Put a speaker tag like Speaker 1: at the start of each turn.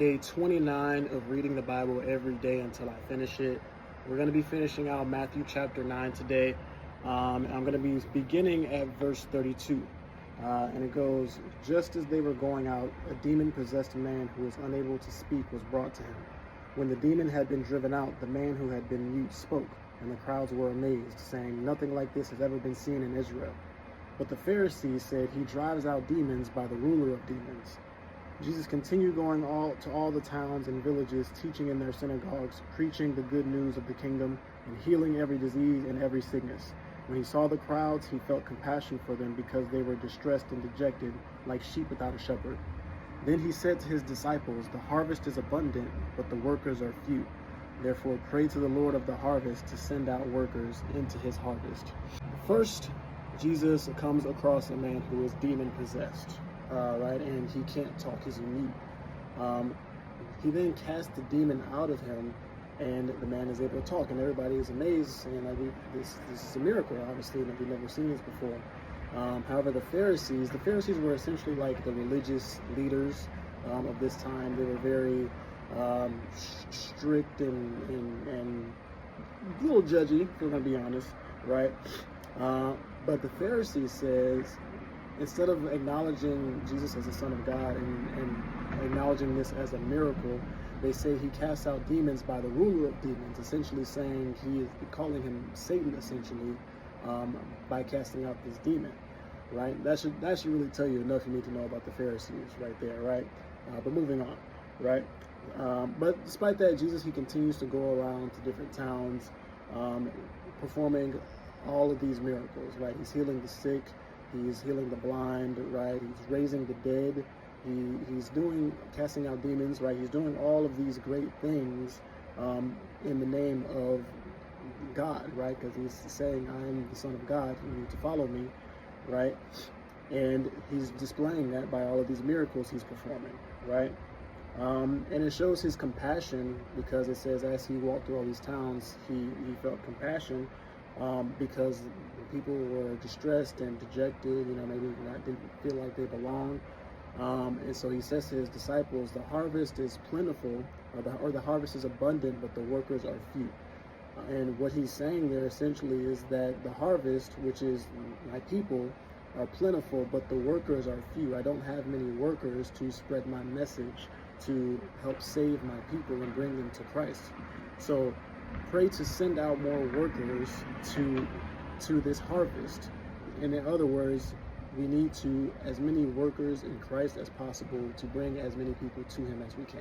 Speaker 1: Day 29 of reading the Bible every day until I finish it. We're going to be finishing out Matthew chapter 9 today. I'm going to be beginning at verse 32. And it goes, just as they were going out, a demon-possessed man who was unable to speak was brought to him. When the demon had been driven out, the man who had been mute spoke, and the crowds were amazed, saying, nothing like this has ever been seen in Israel. But the Pharisees said, he drives out demons by the ruler of demons. Jesus continued going to all the towns and villages, teaching in their synagogues, preaching the good news of the kingdom, and healing every disease and every sickness. When he saw the crowds, he felt compassion for them because they were distressed and dejected, like sheep without a shepherd. Then he said to his disciples, the harvest is abundant, but the workers are few. Therefore pray to the Lord of the harvest to send out workers into his harvest. First, Jesus comes across a man who is demon-possessed. Right, and he can't talk, he's mute. He then casts the demon out of him, and the man is able to talk, and everybody is amazed, saying like, this is a miracle, obviously, that we've never seen this before. However, the Pharisees were essentially like the religious leaders of this time. They were very strict and a little judgy, if we're going to be honest, right? But the Pharisees says, instead of acknowledging Jesus as the Son of God and acknowledging this as a miracle, they say he casts out demons by the ruler of demons, essentially saying he is calling him Satan, essentially, by casting out this demon, right? That should really tell you enough you need to know about the Pharisees right there, right? But moving on, right? But despite that, Jesus, he continues to go around to different towns, performing all of these miracles, right? He's healing the sick, he's healing the blind, right? He's raising the dead. He's casting out demons, right? He's doing all of these great things in the name of God, right? Because he's saying, I am the Son of God. You need to follow me, right? And he's displaying that by all of these miracles he's performing, right? And it shows his compassion, because it says as he walked through all these towns, he felt compassion. Because people were distressed and dejected, maybe didn't feel like they belonged. And so he says to his disciples, the harvest is plentiful, or the harvest is abundant, but the workers are few. And what he's saying there essentially is that the harvest, which is my people, are plentiful, but the workers are few. I don't have many workers to spread my message, to help save my people and bring them to Christ. So pray to send out more workers to this harvest. And in other words, we need as many workers in Christ as possible to bring as many people to him as we can.